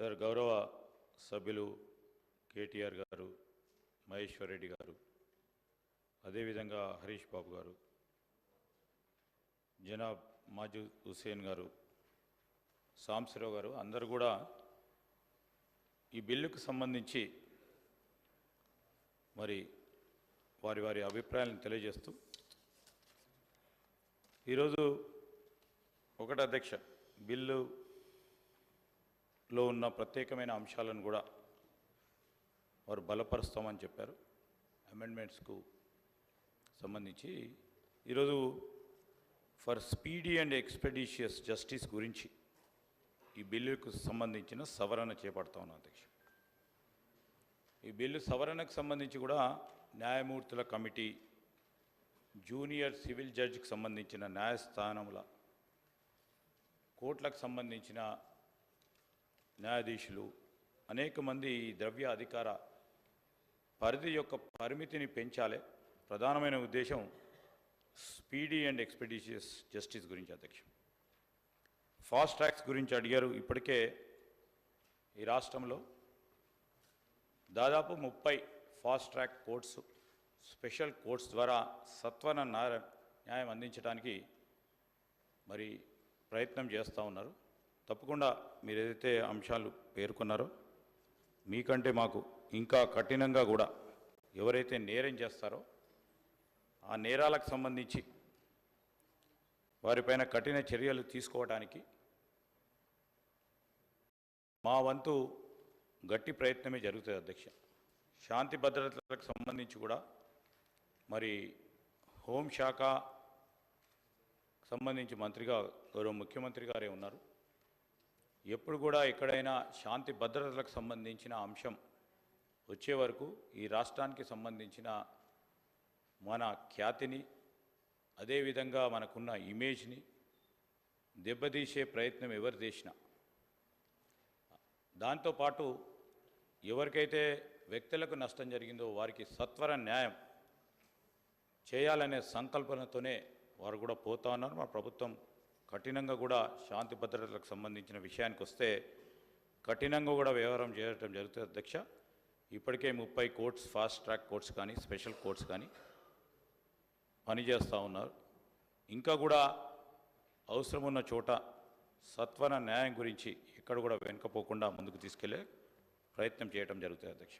Sir గౌరవ సభ్యులు కేటీఆర్ గారు, మహేశ్వర్ రెడ్డి గారు, అదేవిధంగా హరీష్ బాబు గారు, జనాబ్ మాజూద్ హుస్సేన్ గారు, సాంబశివరావు గారు అందరూ కూడా ఈ బిల్లుకు సంబంధించి మరి వారి వారి అభిప్రాయాలను తెలియజేస్తూ ఈరోజు ఒకటి అధ్యక్ష బిల్లులో ఉన్న ప్రత్యేకమైన అంశాలను కూడా వారు బలపరుస్తామని చెప్పారు. అమెండ్మెంట్స్కు సంబంధించి ఈరోజు for speedy and expeditious justice గురించి ఈ బిల్లుకు సంబంధించిన సవరణ చేపడతా ఉన్నాం అధ్యక్ష. ఈ బిల్లు సవరణకు సంబంధించి కూడా న్యాయమూర్తుల కమిటీ, జూనియర్ సివిల్ జడ్జికి సంబంధించిన న్యాయస్థానముల, కోర్టులకు సంబంధించిన న్యాయాధీశులు అనేక మంది ఈ ద్రవ్య అధికార పరిధి యొక్క పరిమితిని పెంచాలి. ప్రధానమైన ఉద్దేశం స్పీడీ అండ్ ఎక్స్పెడిషియస్ జస్టిస్ గురించి అధ్యక్ష. ఫాస్ట్ ట్రాక్స్ గురించి అడిగారు. ఇప్పటికే ఈ రాష్ట్రంలో దాదాపు 30 fast track courts, special courts ద్వారా సత్వర న్యాయం అందించడానికి మరి ప్రయత్నం చేస్తూ ఉన్నారు. తప్పకుండా మీరు ఏదైతే అంశాలు పేర్కొన్నారో మీకంటే మాకు ఇంకా కఠినంగా కూడా ఎవరైతే నేరం చేస్తారో ఆ నేరాలకు సంబంధించి వారిపైన కఠిన చర్యలు తీసుకోవడానికి మా వంతు గట్టి ప్రయత్నమే జరుగుతుంది అధ్యక్ష. శాంతి భద్రతలకు సంబంధించి కూడా మరి హోంశాఖ సంబంధించి మంత్రిగా గౌరవ ముఖ్యమంత్రి గారే ఉన్నారు. ఎప్పుడు కూడా ఎక్కడైనా శాంతి భద్రతలకు సంబంధించిన అంశం వచ్చే వరకు ఈ రాష్ట్రానికి సంబంధించిన మన ఖ్యాతిని, అదేవిధంగా మనకున్న ఇమేజ్ని దెబ్బతీసే ప్రయత్నం ఎవరు చేసినా, దాంతోపాటు ఎవరికైతే వ్యక్తులకు నష్టం జరిగిందో వారికి సత్వర న్యాయం చేయాలనే సంకల్పనతోనే వారు కూడా పోతా ఉన్నారు. మా ప్రభుత్వం కఠినంగా కూడా శాంతి భద్రతలకు సంబంధించిన విషయానికి వస్తే కఠినంగా కూడా వ్యవహారం చేయడం జరుగుతుంది అధ్యక్ష. ఇప్పటికే 30 కోర్ట్స్, ఫాస్ట్ ట్రాక్ కోర్ట్స్ కానీ స్పెషల్ కోర్ట్స్ కానీ పనిచేస్తూ ఉన్నారు. ఇంకా కూడా అవసరం ఉన్న చోట సత్వర న్యాయం గురించి ఎక్కడ కూడా వెనుకపోకుండా ముందుకు తీసుకెళ్లే ప్రయత్నం చేయడం జరుగుతుంది అధ్యక్ష.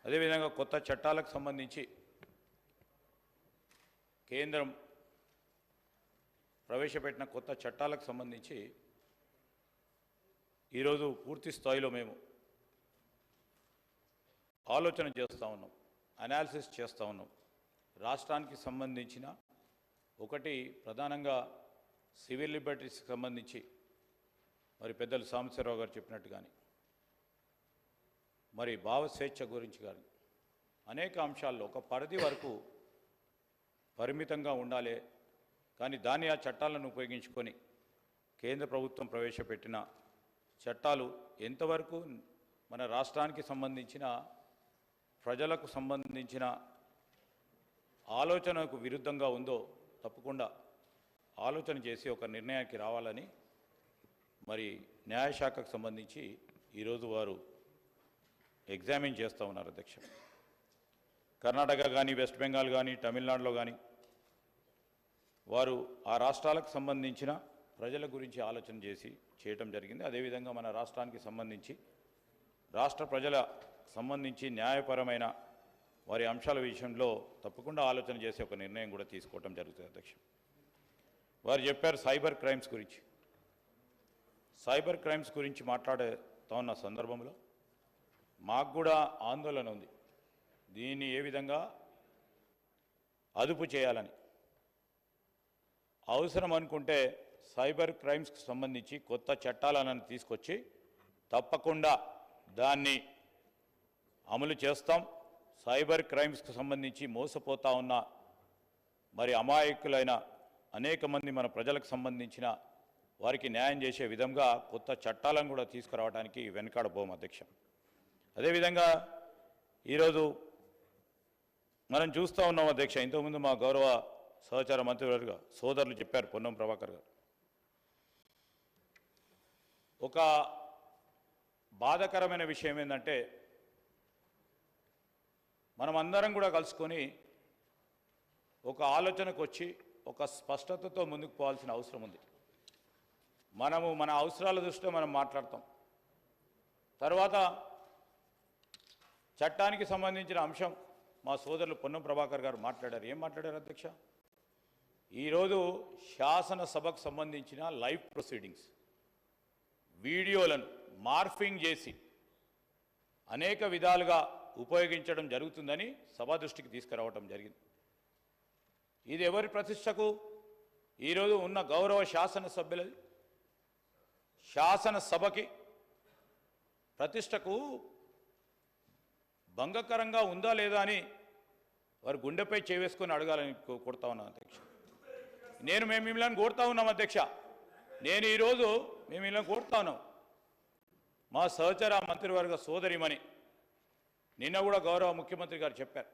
అదేవిధంగా కొత్త చట్టాలకు సంబంధించి కేంద్రం ప్రవేశపెట్టిన కొత్త చట్టాలకు సంబంధించి ఈరోజు పూర్తి స్థాయిలో మేము ఆలోచన చేస్తూ ఉన్నాం, అనాలిసిస్ చేస్తూ ఉన్నాం. రాష్ట్రానికి సంబంధించిన ఒకటి ప్రధానంగా సివిల్ లిబర్టీస్కి సంబంధించి మరి పెద్దలు సాంబశివరావు గారు చెప్పినట్టు కానీ, మరి భావ స్వేచ్ఛ గురించి కానీ అనేక అంశాల్లో ఒక పరిధి వరకు పరిమితంగా ఉండాలి. కానీ దాన్ని ఆ చట్టాలను ఉపయోగించుకొని కేంద్ర ప్రభుత్వం ప్రవేశపెట్టిన చట్టాలు ఎంతవరకు మన రాష్ట్రానికి సంబంధించిన ప్రజలకు సంబంధించిన ఆలోచనకు విరుద్ధంగా ఉందో తప్పకుండా ఆలోచన చేసి ఒక నిర్ణయానికి రావాలని మరి న్యాయశాఖకు సంబంధించి ఈరోజు వారు ఎగ్జామిన్ చేస్తూ ఉన్నారు అధ్యక్ష. కర్ణాటక కానీ, వెస్ట్ బెంగాల్ కానీ, తమిళనాడులో కానీ వారు ఆ రాష్ట్రాలకు సంబంధించిన ప్రజల గురించి ఆలోచన చేసి చేయటం జరిగింది. అదేవిధంగా మన రాష్ట్రానికి సంబంధించి రాష్ట్ర ప్రజల సంబంధించి న్యాయపరమైన వారి అంశాల విషయంలో తప్పకుండా ఆలోచన చేసి ఒక నిర్ణయం కూడా తీసుకోవటం జరుగుతుంది అధ్యక్ష. వారు చెప్పారు సైబర్ క్రైమ్స్ గురించి. సైబర్ క్రైమ్స్ గురించి మాట్లాడుతూ ఉన్న సందర్భంలో మాకు కూడా ఆందోళన ఉంది. దీన్ని ఏ విధంగా అదుపు చేయాలని అవసరం అనుకుంటే సైబర్ క్రైమ్స్కి సంబంధించి కొత్త చట్టాలను తీసుకొచ్చి తప్పకుండా దాన్ని అమలు చేస్తాం. సైబర్ క్రైమ్స్కి సంబంధించి మోసపోతా ఉన్న మరి అమాయకులైన అనేక మంది మన ప్రజలకు సంబంధించిన వారికి న్యాయం చేసే విధంగా కొత్త చట్టాలను కూడా తీసుకురావడానికి వెనుకాడబోం అధ్యక్ష. అదేవిధంగా ఈరోజు మనం చూస్తూ ఉన్నాం అధ్యక్ష, ఇంతకుముందు మా గౌరవ సహచార మంత్రివర్గ సోదరులు చెప్పారు, పొన్నం ప్రభాకర్ గారు, ఒక బాధాకరమైన విషయం ఏంటంటే మనమందరం కూడా కలుసుకొని ఒక ఆలోచనకు వచ్చి ఒక స్పష్టతతో ముందుకు పోవాల్సిన అవసరం ఉంది. మనము మన అవసరాల దృష్ట్యా మనం మాట్లాడతాం. తర్వాత చట్టానికి సంబంధించిన అంశం మా సోదరులు పొన్నం ప్రభాకర్ గారు మాట్లాడారు. ఏం మాట్లాడారు అధ్యక్ష? ఈరోజు శాసనసభకు సంబంధించిన లైవ్ ప్రొసీడింగ్స్ వీడియోలను మార్ఫింగ్ చేసి అనేక విధాలుగా ఉపయోగించడం జరుగుతుందని సభ దృష్టికి తీసుకురావడం జరిగింది. ఇది ఎవరి ప్రతిష్టకు? ఈరోజు ఉన్న గౌరవ శాసనసభ్యులది, శాసనసభకి ప్రతిష్టకు భంగకరంగా ఉందా లేదా అని వారు గుండెపై చేవేసుకొని అడగాలని కోరుతా ఉన్నాం అధ్యక్ష. మేము మిమ్మల్ని కోరుతా ఉన్నాం అధ్యక్ష. నేను ఈరోజు మేము ఇలా కోరుతా ఉన్నాం. మా సహచర మంత్రివర్గ సోదరిమణి నిన్న కూడా గౌరవ ముఖ్యమంత్రి గారు చెప్పారు.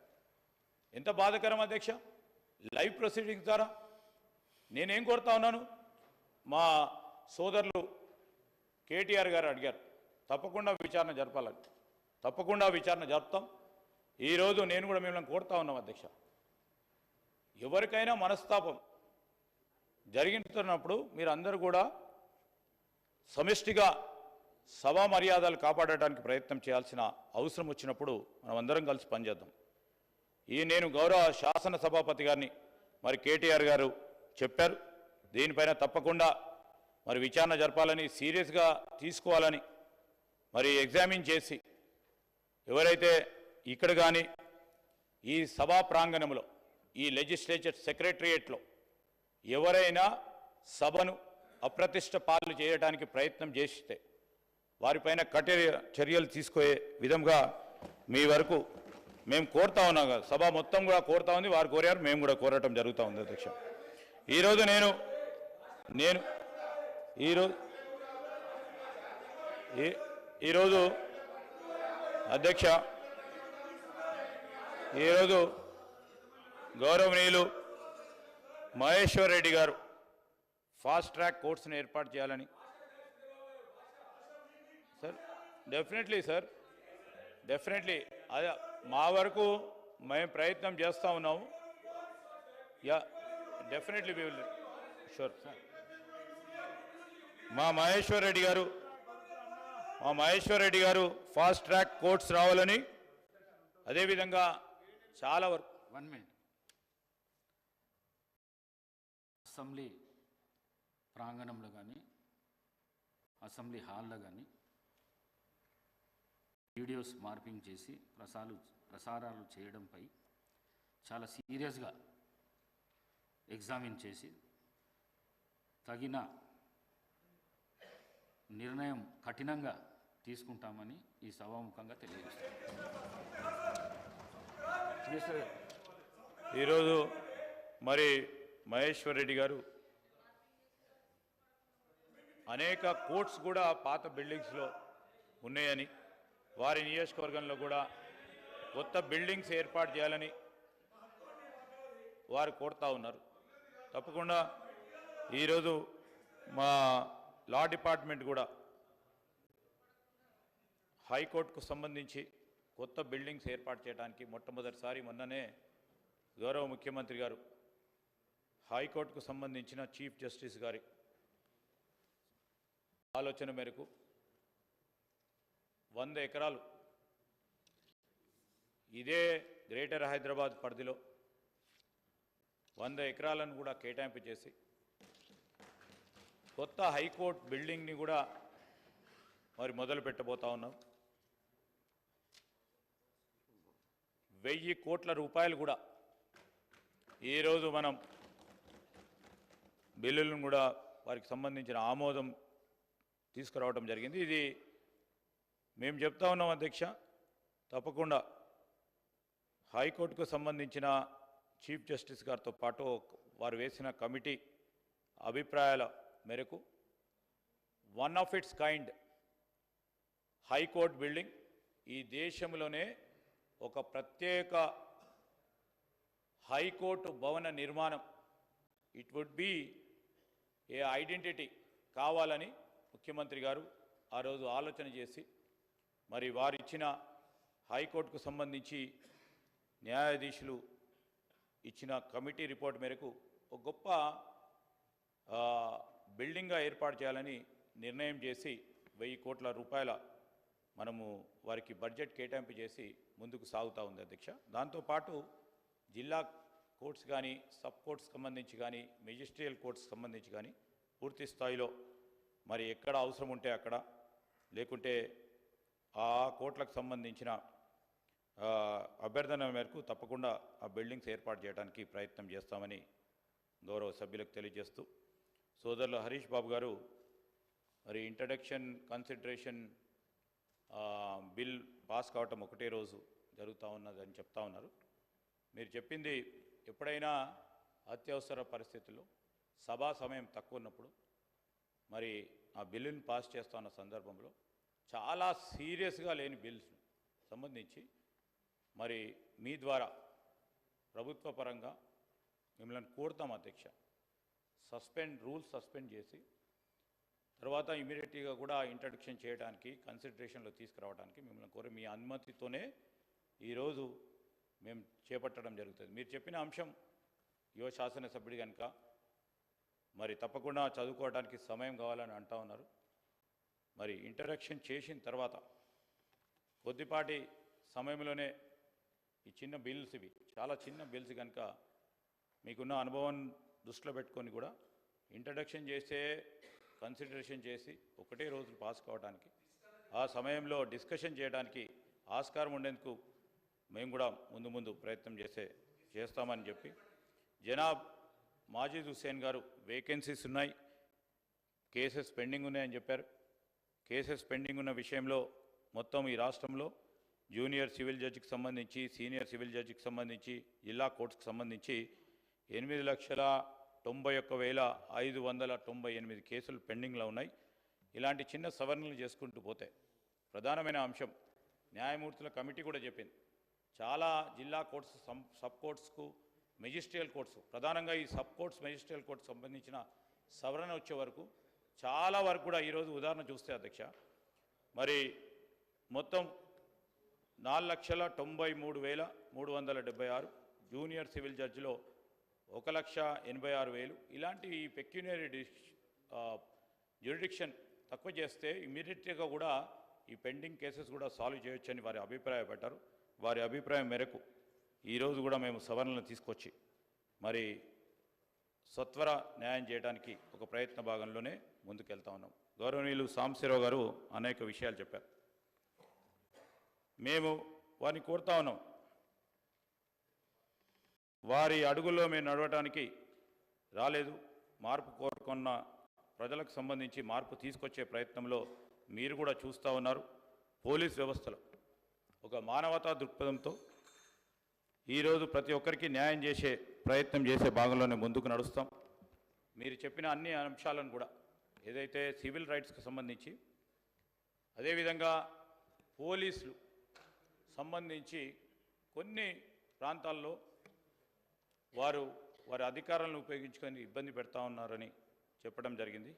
ఎంత బాధాకరం అధ్యక్ష! లైవ్ ప్రొసీడింగ్స్ ద్వారా నేనేం కోరుతా ఉన్నాను, మా సోదరులు కేటీఆర్ గారు అడిగారు తప్పకుండా విచారణ జరపాలని. తప్పకుండా విచారణ జరుపుతాం. ఈరోజు నేను కూడా మిమ్మల్ని కోరుతా ఉన్నాం అధ్యక్ష. ఎవరికైనా మనస్తాపం జరిగినప్పుడు మీరు అందరూ కూడా సమిష్టిగా సభా మర్యాదలు కాపాడటానికి ప్రయత్నం చేయాల్సిన అవసరం వచ్చినప్పుడు మనం అందరం కలిసి పనిచేద్దాం. నేను గౌరవ శాసన సభాపతి గారిని మరి కేటీఆర్ గారు చెప్పారు, దీనిపైన తప్పకుండా మరి విచారణ జరపాలని, సీరియస్గా తీసుకోవాలని, మరి ఎగ్జామిన్ చేసి ఎవరైతే ఇక్కడ కానీ ఈ సభా ప్రాంగణంలో ఈ లెజిస్లేచర్ సెక్రటరియేట్లో ఎవరైనా సభను అప్రతిష్ట పాలు చేయడానికి ప్రయత్నం చేస్తే వారిపైన కఠిన చర్యలు తీసుకునే విధంగా మీ వరకు మేము కోరుతా ఉన్నాం కదా. సభ మొత్తం కూడా కోరుతా ఉంది, వారు కోరారు, మేము కూడా కోరటం జరుగుతూ ఉంది అధ్యక్ష. ఈరోజు నేను ఈరోజు అధ్యక్ష, ఈరోజు గౌరవనీయులు మహేశ్వర్ రెడ్డి గారు ఫాస్ట్ ట్రాక్ కోర్ట్స్ని ఏర్పాటు చేయాలని. సార్ డెఫినెట్లీ సార్, డెఫినెట్లీ అదే మా వరకు మేము ప్రయత్నం చేస్తూ ఉన్నాము. Yeah definitely we will sure sir. మా మహేశ్వర్ రెడ్డి గారు ఫాస్ట్ ట్రాక్ కోర్ట్స్ రావాలని, అదేవిధంగా చాలా వరకు 1 minute అసెంబ్లీ ప్రాంగణంలో కానీ అసెంబ్లీ హాల్లో కానీ వీడియోస్ మార్పింగ్ చేసి ప్రసారాలు చేయడంపై చాలా సీరియస్గా ఎగ్జామిన్ చేసి తగిన నిర్ణయం కఠినంగా తీసుకుంటామని ఈ సభాముఖంగా తెలియజేస్తాను. ఈరోజు మరి మహేశ్వర్ రెడ్డి గారు అనేక కోర్ట్స్ కూడా పాత బిల్డింగ్స్లో ఉన్నాయని, వారి నియోజకవర్గంలో కూడా కొత్త బిల్డింగ్స్ ఏర్పాటు చేయాలని వారు కోరుతా ఉన్నారు. తప్పకుండా ఈరోజు మా లా డిపార్ట్మెంట్ కూడా హైకోర్టుకు సంబంధించి కొత్త బిల్డింగ్స్ ఏర్పాటు చేయడానికి మొట్టమొదటిసారి మొన్ననే గౌరవ ముఖ్యమంత్రి గారు హైకోర్టుకు సంబంధించిన చీఫ్ జస్టిస్ గారి ఆలోచన మేరకు 100 ఎకరాలు ఇదే గ్రేటర్ హైదరాబాద్ పరిధిలో 100 ఎకరాలను కూడా కేటాయింపు చేసి కొత్త హైకోర్టు బిల్డింగ్ని కూడా మరి మొదలు పెట్టబోతా ఉన్నాం. 1000 కోట్ల రూపాయలు కూడా ఈరోజు మనం బిల్లులను కూడా వారికి సంబంధించిన ఆమోదం తీసుకురావడం జరిగింది. ఇది మేము చెప్తా ఉన్నాం అధ్యక్ష, తప్పకుండా హైకోర్టుకు సంబంధించిన చీఫ్ జస్టిస్ గారితో పాటు వారు వేసిన కమిటీ అభిప్రాయాల మేరకు 1 of its kind high court building ఈ దేశంలోనే ఒక ప్రత్యేక హైకోర్టు భవన నిర్మాణం, it would be a identity కావాలని ముఖ్యమంత్రి గారు ఆ రోజు ఆలోచన చేసి మరి వారిచ్చిన హైకోర్టుకు సంబంధించి న్యాయాధీశులు ఇచ్చిన కమిటీ రిపోర్ట్ మేరకు ఒక గొప్ప బిల్డింగ్గా ఏర్పాటు చేయాలని నిర్ణయం చేసి 1000 కోట్ల రూపాయల మనము వారికి బడ్జెట్ కేటాయింపు చేసి ముందుకు సాగుతూ ఉంది అధ్యక్ష. దాంతోపాటు జిల్లా కోర్ట్స్ కానీ సబ్ కోర్ట్స్ సంబంధించి కానీ మెజిస్ట్రియల్ కోర్ట్స్ సంబంధించి కానీ పూర్తి స్థాయిలో మరి ఎక్కడ అవసరం ఉంటే అక్కడ, లేకుంటే ఆ కోర్టులకు సంబంధించిన అభ్యర్థన మేరకు తప్పకుండా ఆ బిల్డింగ్స్ ఏర్పాటు చేయడానికి ప్రయత్నం చేస్తామని గౌరవ సభ్యులకు తెలియజేస్తూ, సోదరులు హరీష్ బాబు గారు మరి ఇంట్రడక్షన్ కన్సిడరేషన్ బిల్ పాస్ కావటం ఒకటే రోజు జరుగుతూ ఉన్నదని చెప్తా ఉన్నారు. మీరు చెప్పింది ఎప్పుడైనా అత్యవసర పరిస్థితుల్లో సభా సమయం తక్కువ ఉన్నప్పుడు మరి ఆ బిల్లుని పాస్ చేస్తున్న సందర్భంలో చాలా సీరియస్గా లేని బిల్స్ సంబంధించి మరి మీ ద్వారా ప్రభుత్వ పరంగా మిమ్మల్ని కోరుతాం అధ్యక్ష, రూల్స్ సస్పెండ్ చేసి తర్వాత ఇమీడియట్గా కూడా ఇంట్రడక్షన్ చేయడానికి కన్సిడరేషన్లో తీసుకురావడానికి మిమ్మల్ని కోరి మీ అనుమతితోనే ఈరోజు మేము చేపట్టడం జరుగుతుంది. మీరు చెప్పిన అంశం యువ శాసనసభ్యుడి కనుక మరి తప్పకుండా చదువుకోవడానికి సమయం కావాలని అంటూ ఉన్నారు. మరి ఇంట్రడక్షన్ చేసిన తర్వాత కొద్దిపాటి సమయంలోనే ఈ చిన్న బిల్స్, ఇవి చాలా చిన్న బిల్స్ కనుక మీకున్న అనుభవం దృష్టిలో పెట్టుకొని కూడా ఇంట్రడక్షన్ చేస్తే కన్సిడరేషన్ చేసి ఒకటే రోజు పాస్ కావడానికి, ఆ సమయంలో డిస్కషన్ చేయడానికి ఆస్కారం ఉండేందుకు మేము కూడా ముందు ప్రయత్నం చేస్తామని చెప్పి, జనాబ్ మాజిద్ హుస్సేన్ గారు వేకెన్సీస్ ఉన్నాయి, కేసెస్ పెండింగ్ ఉన్నాయని చెప్పారు. కేసెస్ పెండింగ్ ఉన్న విషయంలో మొత్తం ఈ రాష్ట్రంలో జూనియర్ సివిల్ జడ్జికి సంబంధించి, సీనియర్ సివిల్ జడ్జికి సంబంధించి, జిల్లా కోర్టుకు సంబంధించి 8,91,598 కేసులు పెండింగ్లో ఉన్నాయి. ఇలాంటి చిన్న సవరణలు చేసుకుంటూ పోతే ప్రధానమైన అంశం న్యాయమూర్తుల కమిటీ కూడా చెప్పింది, చాలా జిల్లా కోర్ట్స్, సబ్ కోర్ట్స్కు, మెజిస్ట్రియల్ కోర్ట్స్, ప్రధానంగా ఈ సబ్ కోర్ట్స్ మెజిస్ట్రియల్ కోర్ట్స్ సంబంధించిన సవరణ వచ్చే వరకు చాలా వరకు కూడా ఈరోజు ఉదాహరణ చూస్తే అధ్యక్ష, మరి మొత్తం 4,93,376 జూనియర్ సివిల్ జడ్జిలో 1,86,000 ఇలాంటి పెక్యునరీ జ్యూరిడిక్షన్ తక్కువ చేస్తే ఇమీడియట్గా కూడా ఈ పెండింగ్ కేసెస్ కూడా సాల్వ్ చేయొచ్చని వారి అభిప్రాయపడ్డారు. వారి అభిప్రాయం మేరకు ఈరోజు కూడా మేము సవరణలు తీసుకొచ్చి మరి సత్వర న్యాయం చేయడానికి ఒక ప్రయత్న భాగంలోనే ముందుకెళ్తా ఉన్నాం. గౌరవనీయులు సాంబశివరావు గారు అనేక విషయాలు చెప్పారు. మేము వారిని కోరుతా ఉన్నాం, వారి అడుగుల్లో మేము నడవటానికి రాలేదు. మార్పు కోరుకున్న ప్రజలకు సంబంధించి మార్పు తీసుకొచ్చే ప్రయత్నంలో మీరు కూడా చూస్తూ ఉన్నారు. పోలీస్ వ్యవస్థలో ఒక మానవతా దృక్పథంతో ఈరోజు ప్రతి ఒక్కరికి న్యాయం చేసే ప్రయత్నం చేసే భాగంలోనే ముందుకు నడుస్తాం. మీరు చెప్పిన అన్ని అంశాలను కూడా ఏదైతే సివిల్ రైట్స్కి సంబంధించి, అదేవిధంగా పోలీసులు సంబంధించి కొన్ని ప్రాంతాల్లో వారి అధికారాలను ఉపయోగించుకొని ఇబ్బంది పెడతా ఉన్నారని చెప్పడం జరిగింది.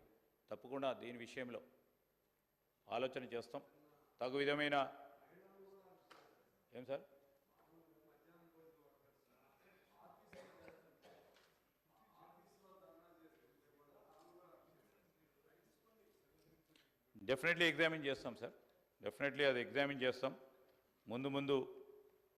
తప్పకుండా దీని విషయంలో ఆలోచన చేస్తాం. తగు విధమైన ఏం సార్ డెఫినెట్లీ ఎగ్జామిన్ చేస్తాం సార్, డెఫినెట్లీ అది ఎగ్జామిన్ చేస్తాం. ముందు